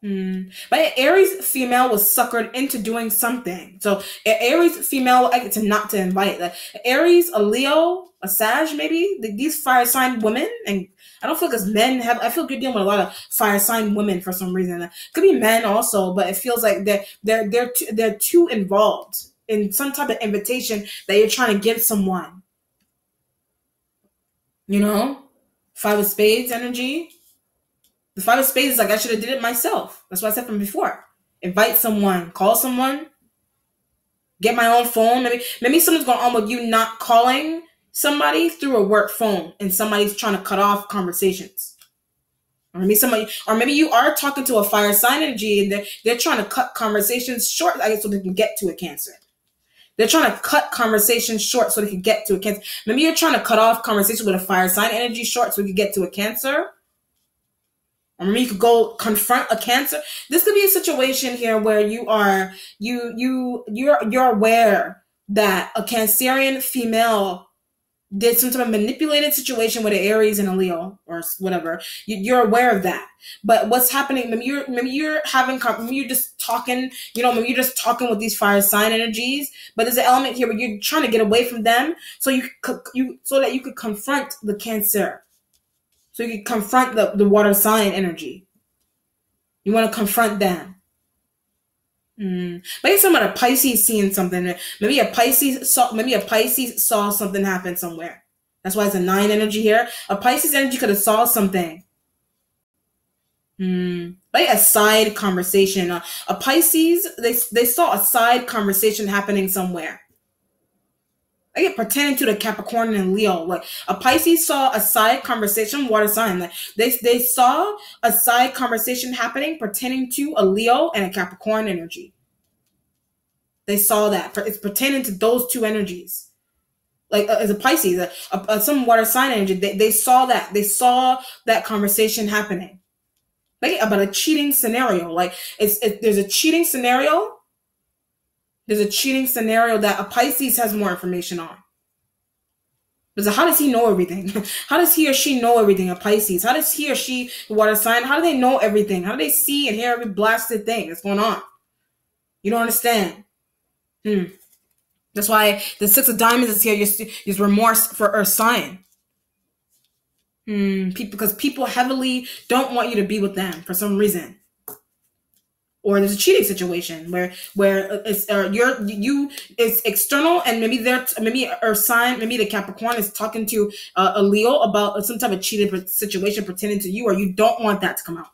But Aries female was suckered into doing something. So Aries female, I get to not to invite. Like Aries, a Leo, a Sag, maybe these fire sign women, and I don't feel because men have. I feel you're dealing with a lot of fire sign women for some reason. It could be men also, but it feels like they're too involved in some type of invitation that you're trying to give someone. You know, 5 of Spades energy. The 5 of Spades is like, I should have did it myself. That's what I said from before. Invite someone. Call someone. Get my own phone. Maybe something's going on with you not calling somebody through a work phone and somebody's trying to cut off conversations. Or maybe you are talking to a fire sign energy and they're trying to cut conversations short, I guess, so they can get to a Cancer. They're trying to cut conversations short so they can get to a Cancer. Maybe you're trying to cut off conversation with a fire sign energy short so you can get to a Cancer. Or maybe you could go confront a Cancer. This could be a situation here where you're aware that a Cancerian female did some type of manipulated situation with an Aries and a Leo or whatever. You're aware of that. But what's happening? Maybe you're just talking. Maybe you're just talking with these fire sign energies. But there's an element here where you're trying to get away from them so that you could confront the Cancer. So you can confront the water sign energy. You want to confront them. Maybe some of the Pisces seeing something. Maybe a Pisces saw something happen somewhere. That's why it's a 9 energy here. A Pisces energy could have saw something. Like a side conversation. A Pisces, they saw a side conversation happening somewhere. I get pertaining to the Capricorn and Leo. Like a Pisces saw a side conversation, water sign. Like they saw a side conversation happening pertaining to a Leo and a Capricorn energy. They saw that. It's pertaining to those two energies. Like as a Pisces, some water sign energy, they saw that. They saw that conversation happening. Like about a cheating scenario. Like there's a cheating scenario. There's a cheating scenario that a Pisces has more information on. Because how does he know everything? How does he or she know everything? A Pisces. How does he or she, water sign, how do they know everything? How do they see and hear every blasted thing that's going on? You don't understand. That's why the Six of Diamonds is here. Is remorse for Earth sign. Because people heavily don't want you to be with them for some reason. Or there's a cheating situation where it's it's external, and maybe Earth sign, maybe the Capricorn is talking to a Leo about some type of cheating situation pertaining to you, or you don't want that to come out.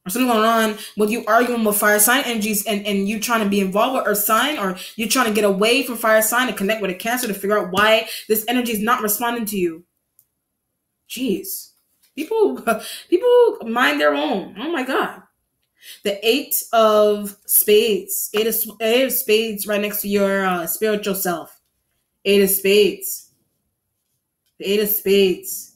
Or something going on with you arguing with fire sign energies, and you trying to be involved with Earth sign, or you trying to get away from fire sign and connect with a Cancer to figure out why this energy is not responding to you. Jeez. People mind their own. Oh my God. The Eight of Spades. Eight of Spades right next to your spiritual self. Eight of Spades. The Eight of Spades.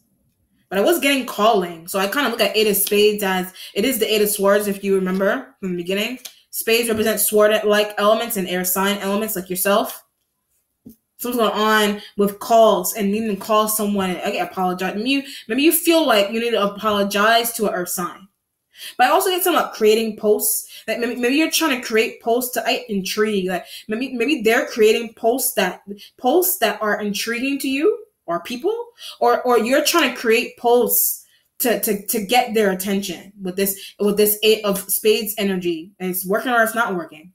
But I was getting calling. So I kind of look at Eight of Spades as it is the Eight of Swords, if you remember from the beginning. Spades represent sword-like elements and air sign elements like yourself. Something's going on with calls and needing to call someone. I get apologize. Maybe you feel like you need to apologize to an Earth sign. But I also get something about creating posts. Like maybe you're trying to create posts to intrigue. Like maybe they're creating posts that are intriguing to you or people, or you're trying to create posts to get their attention with this Eight of Spades energy, and it's working or it's not working.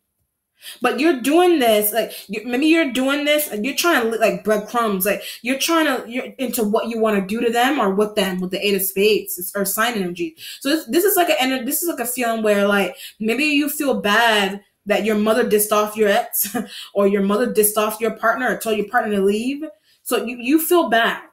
But you're doing this, maybe you're doing this and you're trying to like breadcrumbs, like you're into what you want to do to them or with them with the Eight of Spades. It's Earth sign energy. So this is like a feeling where like maybe you feel bad that your mother dissed off your ex or your mother dissed off your partner or told your partner to leave. So you feel bad.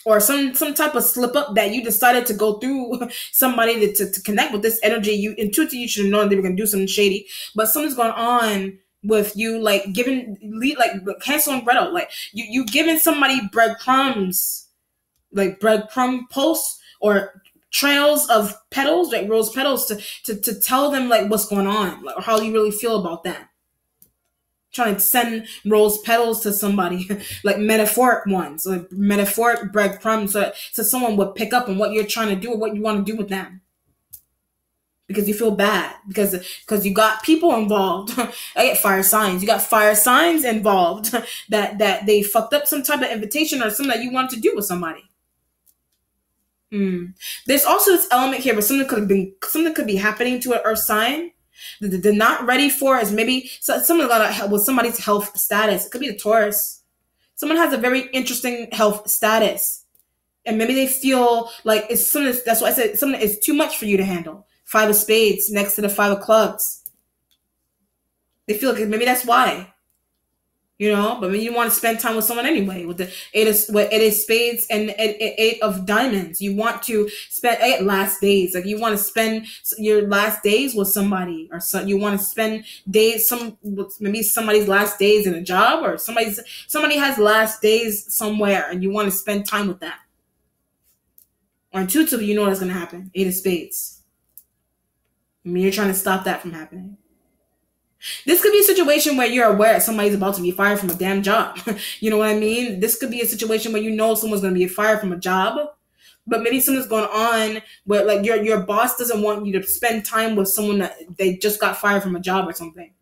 Or some type of slip up that you decided to go through somebody to connect with this energy. You intuitively you should have known they were gonna do something shady, but something's going on with you, like Hansel and Gretel, like you giving somebody breadcrumbs, like breadcrumb posts or trails of petals, like rose petals, to tell them like what's going on, like how you really feel about them. Trying to send rose petals to somebody, like metaphoric ones, like metaphoric breadcrumbs, so someone would pick up on what you're trying to do or what you want to do with them. Because you feel bad, because you got people involved. I get fire signs. You got fire signs involved that they fucked up some type of invitation or something that you wanted to do with somebody. There's also this element here where something could be happening to an Earth sign that they're not ready for, is maybe someone got to help with somebody's health status. It could be a Taurus. Someone has a very interesting health status, and maybe they feel like it's something. That's why I said something is too much for you to handle. Five of Spades next to the Five of Clubs. They feel like maybe that's why. But maybe you want to spend time with someone anyway. With the Eight of Spades and Eight of Diamonds, you want to spend last days. Like you want to spend your last days with somebody, or you want to spend days maybe somebody's last days in a job, or somebody has last days somewhere, and you want to spend time with them. Or intuitively, you know what's going to happen. Eight of Spades. You're trying to stop that from happening. This could be a situation where you're aware somebody's about to be fired from a damn job. You know what I mean? This could be a situation where you know someone's going to be fired from a job, but maybe something's going on where like your boss doesn't want you to spend time with someone that they just got fired from a job or something.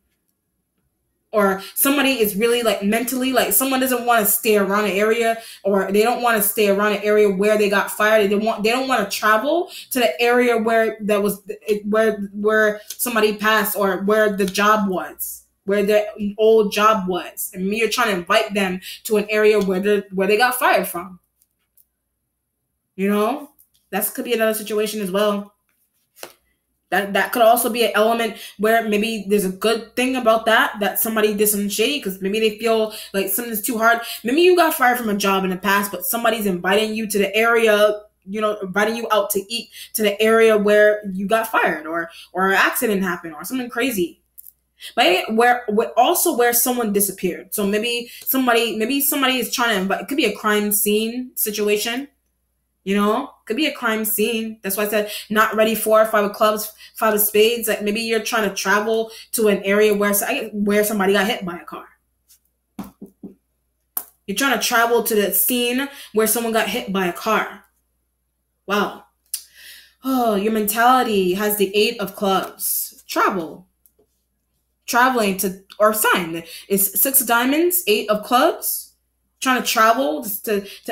Or somebody is really like mentally, like someone doesn't want to stay around an area, or they don't want to stay around an area where they got fired. They don't want to travel to the area where somebody passed, or where the job was, where the old job was. And you're trying to invite them to an area where they got fired from. That could be another situation as well. That could also be an element where maybe there's a good thing about that somebody did something shady, because maybe they feel like something's too hard. Maybe you got fired from a job in the past, but somebody's inviting you to the area, inviting you out to eat to the area where you got fired, or an accident happened or something crazy. But where someone disappeared. So maybe somebody is trying to invite. It could be a crime scene situation. Could be a crime scene. That's why I said not ready for five of clubs, five of spades. Like maybe you're trying to travel to an area where somebody got hit by a car. You're trying to travel to the scene where someone got hit by a car. Wow. Oh, your mentality has the eight of clubs. Traveling to or sign. It's six of diamonds, eight of clubs. Trying to travel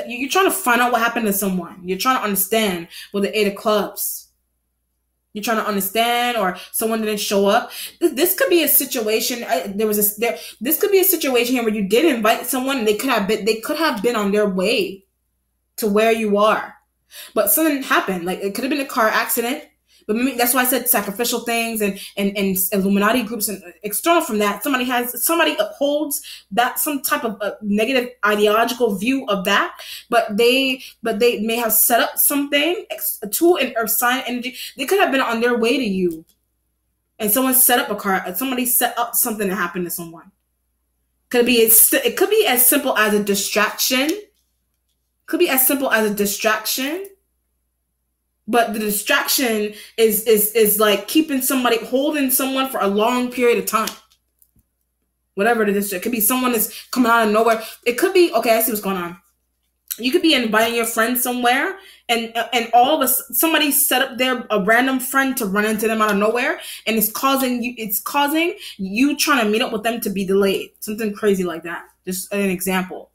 you're trying to find out what happened to someone. You're trying to understand with the eight of clubs. You're trying to understand, or someone didn't show up. This could be a situation. This could be a situation here where you did invite someone, and they could have been on their way to where you are, but something happened. Like it could have been a car accident. But maybe that's why I said sacrificial things and Illuminati groups, and external from that, somebody upholds that some type of negative ideological view of that, but they may have set up something to an earth sign energy. They could have been on their way to you, and someone set up a car. Somebody set up something that happened to someone. It could be as simple as a distraction. Could be as simple as a distraction. But the distraction is like holding someone for a long period of time. Whatever it is, it could be someone is coming out of nowhere. It could be, okay, I see what's going on. You could be inviting your friend somewhere, and all of somebody set up a random friend to run into them out of nowhere, and it's causing you trying to meet up with them to be delayed. Something crazy like that. Just an example.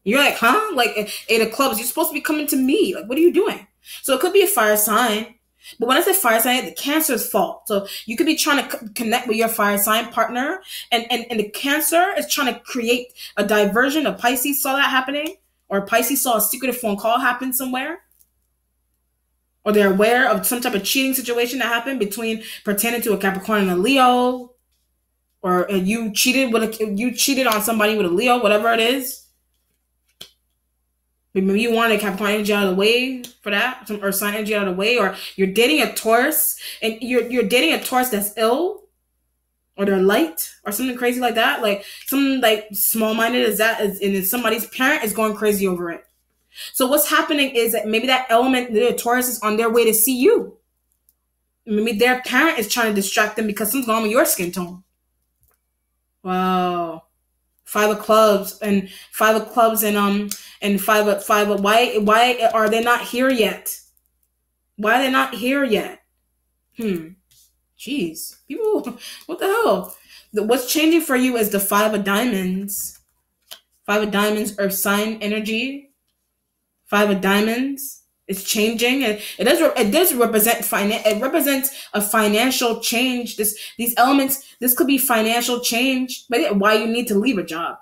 You're like, huh? Like eight of clubs, you're supposed to be coming to me. Like, what are you doing? So it could be a fire sign. But when I say fire sign, the Cancer's fault. So you could be trying to connect with your fire sign partner, and the Cancer is trying to create a diversion. A Pisces saw that happening, or Pisces saw a secretive phone call happen somewhere, or they're aware of some type of cheating situation that happened pertaining to a Capricorn and a Leo, or you cheated on somebody with a Leo, whatever it is. Maybe you wanted a Capricorn energy out of the way for that, some earth sign energy out of the way, or you're dating a Taurus, and you're dating a Taurus that's ill, or they're light, or something crazy like that, like something like small-minded as that, and somebody's parent is going crazy over it. So what's happening is that maybe that element, the Taurus, is on their way to see you. Maybe their parent is trying to distract them because something's going on with your skin tone. Wow. Five of clubs and five of why are they not here yet? Why are they not here yet? Jeez. People, what the hell? What's changing for you is the five of diamonds. Five of diamonds, earth sign energy. Five of diamonds. It's changing, and it does represent it represents a financial change. These elements, this could be financial change, but why you need to leave a job.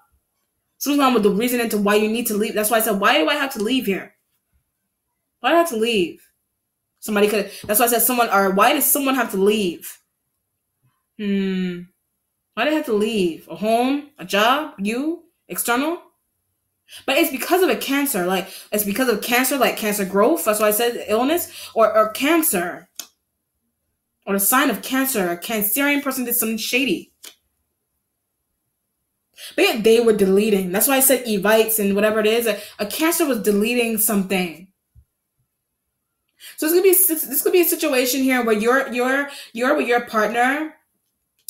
Something's wrong with the reason into why you need to leave. That's why I said, why do I have to leave here? Why do I have to leave? That's why I said why does someone have to leave? Why do they have to leave? A home, a job, you, external? But it's because of a Cancer, like cancer growth. That's why I said illness or cancer, or the sign of Cancer. A Cancerian person did something shady. But yet they were deleting. That's why I said evites and whatever it is. A Cancer was deleting something. So this could be a situation here where you're with your partner,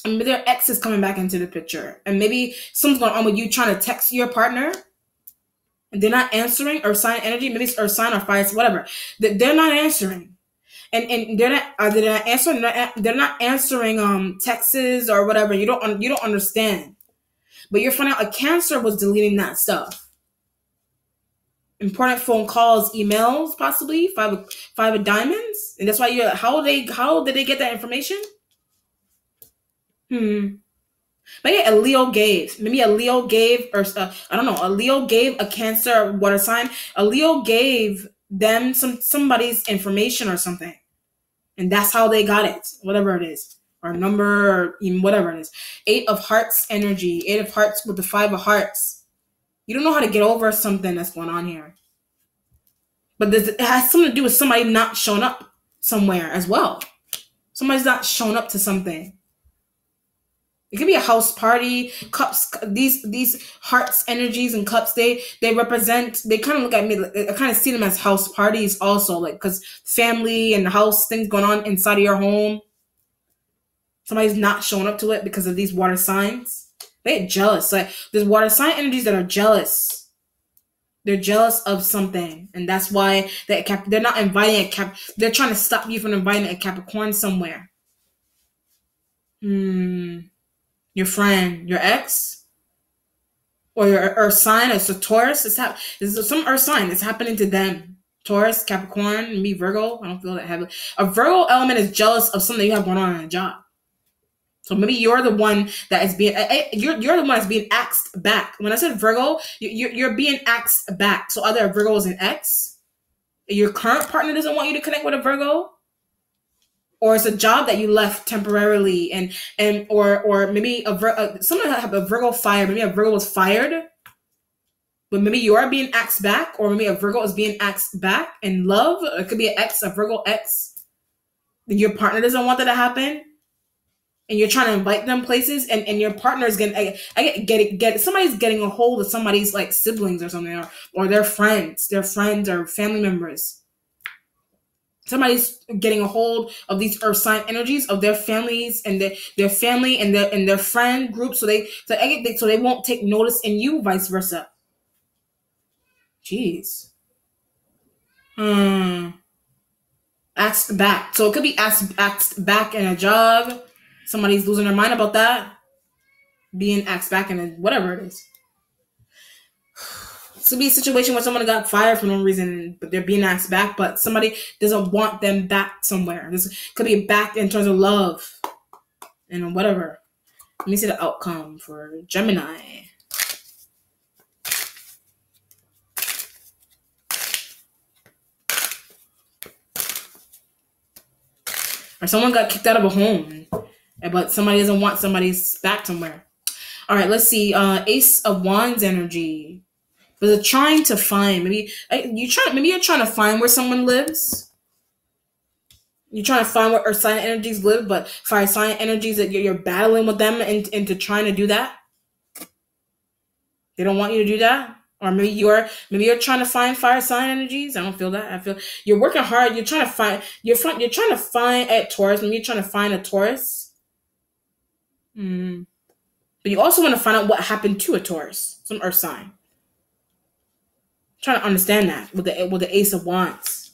and maybe their ex is coming back into the picture, and maybe something's going on with you trying to text your partner. And they're not answering, or sign energy, maybe it's earth sign or fire, whatever. They're not answering, and they're not answering. They're not answering texts or whatever. You don't understand, but you're finding out a Cancer was deleting that stuff. Important phone calls, emails, possibly five of diamonds, and that's why you're. How did they get that information? But yeah, a Leo gave. Maybe a Leo gave, or I don't know. A Leo gave a Cancer water sign. A Leo gave them somebody's information or something, and that's how they got it. Whatever it is, or number, or even whatever it is. Eight of Hearts energy. Eight of Hearts with the Five of Hearts. You don't know how to get over something that's going on here, but it has something to do with somebody not showing up somewhere as well. Somebody's not showing up to something. It could be a house party. Cups, these hearts, energies, and cups. They represent. They kind of look at me. I kind of see them as house parties also, like because family and house things going on inside of your home. Somebody's not showing up to it because of these water signs. They get jealous. Like there's water sign energies that are jealous. They're jealous of something, and that's why they're not inviting a Cap. They're trying to stop you from inviting a Capricorn somewhere. Your friend, your ex, or your earth sign. It's a Taurus. This is some earth sign. It's happening to them. Taurus, Capricorn, me, Virgo. I don't feel that heavily. A Virgo element is jealous of something you have going on in a job. So maybe you're the one that is being you're the one that's being axed back. When I said Virgo, you're being axed back. So either a Virgo is an ex, your current partner doesn't want you to connect with a Virgo, or it's a job that you left temporarily, or maybe someone have a Virgo fired. Maybe a Virgo was fired, but maybe you are being axed back, or maybe a Virgo is being axed back in love. It could be an ex, a Virgo ex. Your partner doesn't want that to happen. And you're trying to invite them places, and your partner is getting, somebody's getting a hold of somebody's like siblings or something, or their friends or family members. Somebody's getting a hold of these earth sign energies of their families and their family and their friend group, so they won't take notice in you, vice versa. Jeez. Asked back. So it could be asked back in a job. Somebody's losing their mind about that. Being asked back in whatever it is. This could be a situation where someone got fired for no reason, but they're being asked back, but somebody doesn't want them back somewhere. This could be back in terms of love and whatever. Let me see the outcome for Gemini. Or someone got kicked out of a home, but somebody doesn't want somebody's back somewhere. All right, let's see. Ace of Wands energy. Was it trying to find? Maybe you're trying to find where someone lives. You're trying to find where earth sign energies live, but fire sign energies that you're battling with them into trying to do that. They don't want you to do that. Or maybe you're trying to find fire sign energies. I don't feel that. I feel you're working hard. You're trying to find a Taurus. Maybe you're trying to find a Taurus. But you also want to find out what happened to a Taurus, some earth sign. I'm trying to understand that with the Ace of Wands.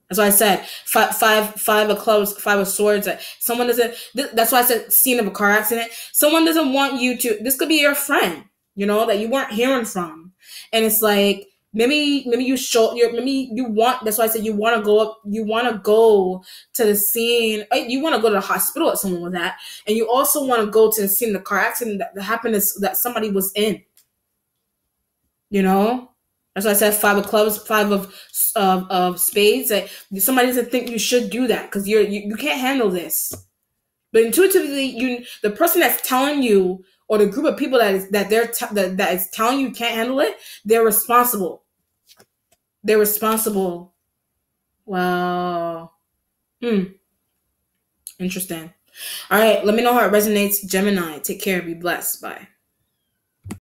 That's why I said five of clubs, five of swords. Someone doesn't. That's why I said scene of a car accident. Someone doesn't want you to. This could be your friend, that you weren't hearing from, and it's like maybe you want. That's why I said you want to go up. You want to go to the scene. You want to go to the hospital if someone was at, and you also want to go to the scene of the car accident that happened that somebody was in. That's why I said five of clubs, five of spades. That somebody doesn't think you should do that because you can't handle this. But intuitively, the person that's telling you, or the group of people that is telling you can't handle it, they're responsible. They're responsible. Wow. Interesting. All right. Let me know how it resonates, Gemini. Take care. Be blessed. Bye.